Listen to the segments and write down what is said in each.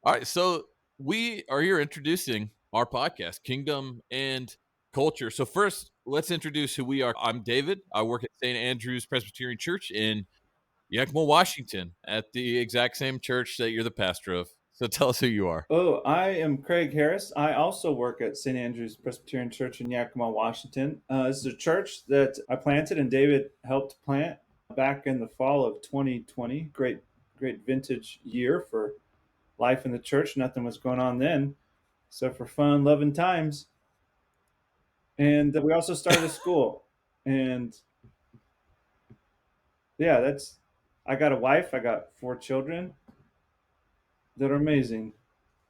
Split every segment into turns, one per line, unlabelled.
All right, so we are here introducing our podcast, Kingdom and Culture. So first, let's introduce who we are. I'm David. I work at St. Andrew's Presbyterian Church in Yakima, Washington, at the exact same church that you're the pastor of. So tell us who you are.
Oh, I am Craig Harris. I also work at St. Andrew's Presbyterian Church in Yakima, Washington. This is a church that I planted and David helped plant back in the fall of 2020. Great vintage year for life in the church. Nothing was going on then, so for fun, loving times. And we also started a school. And yeah, I got a wife. I got 4 children that are amazing,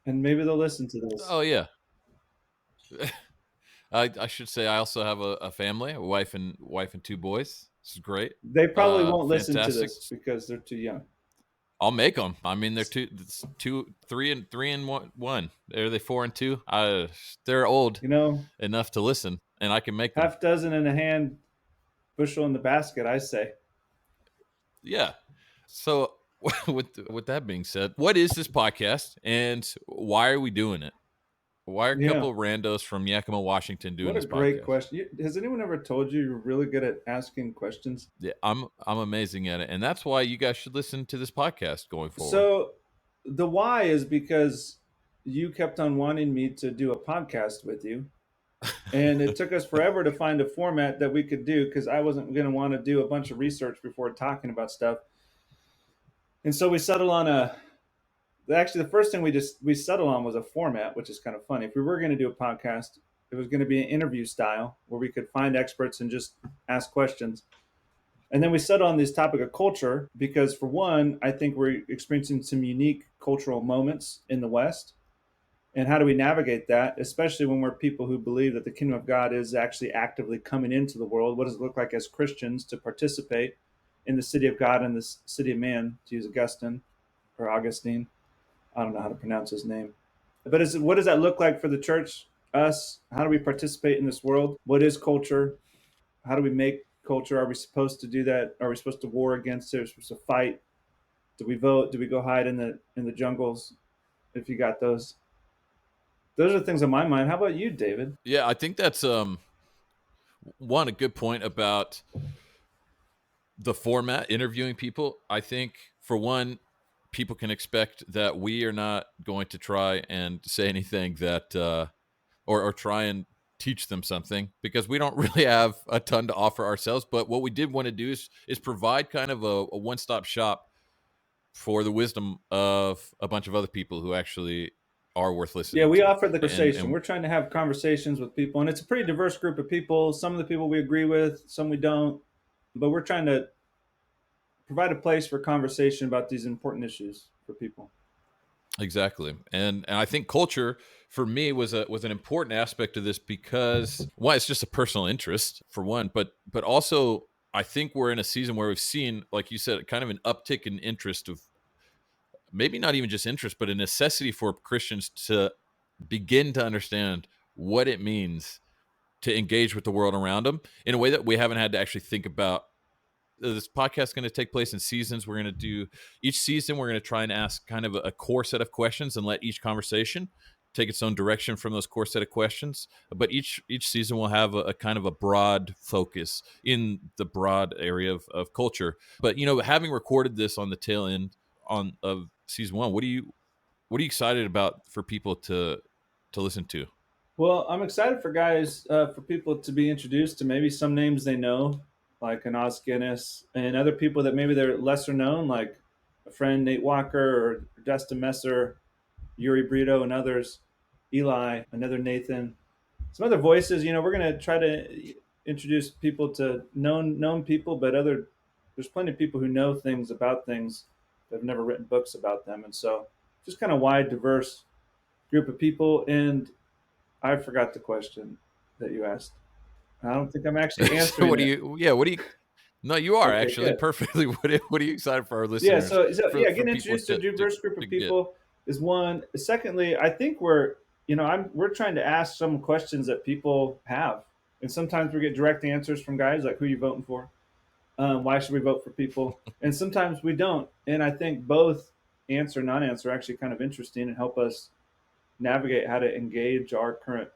and maybe they'll listen to this.
Oh yeah, I should say I also have a family, a wife and two boys. This is great.
They probably won't listen to
Fantastic.
this because they're too young.
I'll make them. I mean, they're two, three, and one. Are they 4 and 2? They're old
You know,
enough to listen, and I can make them.
half dozen in a hand, bushel in the basket, I say.
Yeah. So, with that being said, what is this podcast, and why are we doing it? Why are a
Yeah.
couple of randos from Yakima, Washington, doing
What a
this
great
podcast?
question. Has anyone ever told you you're really good at asking questions?
Yeah, I'm amazing at it, and that's why you guys should listen to this podcast going forward.
So, the why is because you kept on wanting me to do a podcast with you. And it took us forever to find a format that we could do because I wasn't going to want to do a bunch of research before talking about stuff. And so we settled on actually the first thing we settled on was a format, which is kind of funny. If we were going to do a podcast, it was going to be an interview style where we could find experts and just ask questions. And then we settled on this topic of culture because, for one, I think we're experiencing some unique cultural moments in the West. And how do we navigate that, especially when we're people who believe that the kingdom of God is actually actively coming into the world? What does it look like as Christians to participate in the city of God and the city of man, to use Augustine or Augustine? I don't know how to pronounce his name. But what does that look like for the church, us? How do we participate in this world? What is culture? How do we make culture? Are we supposed to do that? Are we supposed to war against it? Are we supposed to fight? Do we vote? Do we go hide in the jungles? If you got those are the things on my mind. How about you, David?
Yeah, I think that's one a good point about the format, interviewing people. I think for one, people can expect that we are not going to try and say anything that or try and teach them something, because we don't really have a ton to offer ourselves. But what we did want to do is provide kind of a one-stop shop for the wisdom of a bunch of other people who actually are worth listening
Yeah, we
to.
offer the conversation.
And
We're trying to have conversations with people, and it's a pretty diverse group of people. Some of the people we agree with, some we don't, but we're trying to provide a place for conversation about these important issues for people.
exactly. And I think culture for me was an important aspect of this, because one, it's just a personal interest for one, but also I think we're in a season where we've seen, like you said, kind of an uptick in interest of maybe not even just interest, but a necessity for Christians to begin to understand what it means to engage with the world around them in a way that we haven't had to actually think about. This podcast is going to take place in seasons. We're going to do each season. We're going to try and ask kind of a core set of questions and let each conversation take its own direction from those core set of questions. But each season will have a kind of a broad focus in the broad area of culture. But having recorded this on the tail end of season 1, what are you excited about for people to listen to?
Well, I'm excited for people to be introduced to maybe some names they know, like an Os Guinness, and other people that maybe they're lesser known, like a friend Nate Walker or Dustin Messer, Yuri Brito, and others, Eli, another Nathan, some other voices. We're going to try to introduce people to known people, but there's plenty of people who know things about things that have never written books about them, and so just kind of wide, diverse group of people. And I forgot the question that you asked. I don't think I'm actually
So
answering it.
what do you no, you are
Okay,
actually
good.
perfectly. What are you excited for our
Yeah,
listeners,
so yeah,
for
getting
people
introduced to a diverse group
to
of
get?
people is one. Secondly, I think we're trying to ask some questions that people have, and sometimes we get direct answers from guys like, "Who are you voting for? Why should we vote for people?" And sometimes we don't. And I think both answer, non-answer, are actually kind of interesting and help us navigate how to engage our current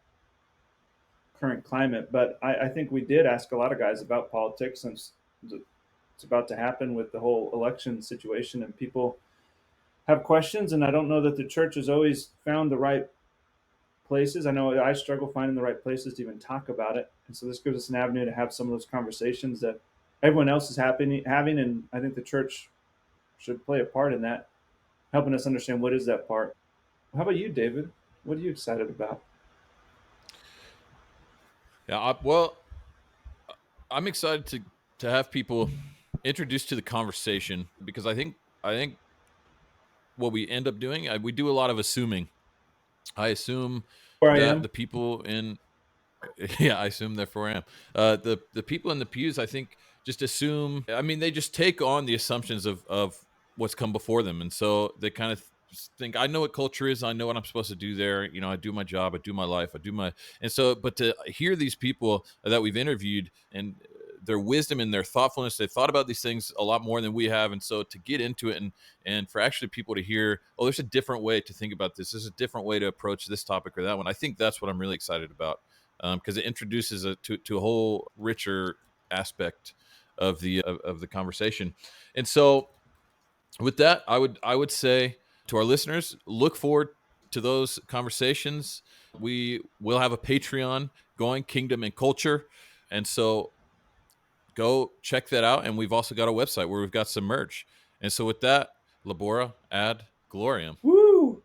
climate. But I think we did ask a lot of guys about politics, since it's about to happen with the whole election situation, and people have questions. And I don't know that the church has always found the right places. I know I struggle finding the right places to even talk about it, and so this gives us an avenue to have some of those conversations that everyone else is having, and I think the church should play a part in that, helping us understand what is that part. How about you, David? What are you excited about?
Yeah, well, I'm excited to have people introduced to the conversation, because I think what we end up doing, we do a lot of assuming. I assume
Where I
that
am.
the people in yeah, I assume therefore I am. The people in the pews, I think, just assume. I mean, they just take on the assumptions of what's come before them, and so they kind of think, I know what culture is. I know what I'm supposed to do there. You know, I do my job. I do my life. I do my. And so, but to hear these people that we've interviewed, and their wisdom and their thoughtfulness, they've thought about these things a lot more than we have, and so to get into it, and for actually people to hear, oh, there's a different way to think about this. There's a different way to approach this topic or that one. I think that's what I'm really excited about, because it introduces to a whole richer aspect of the conversation. And so, with that, I would say to our listeners, look forward to those conversations. We will have a Patreon going, Kingdom and Culture, and so go check that out. And we've also got a website where we've got some merch. And so, with that, Labora ad Gloriam.
Woo!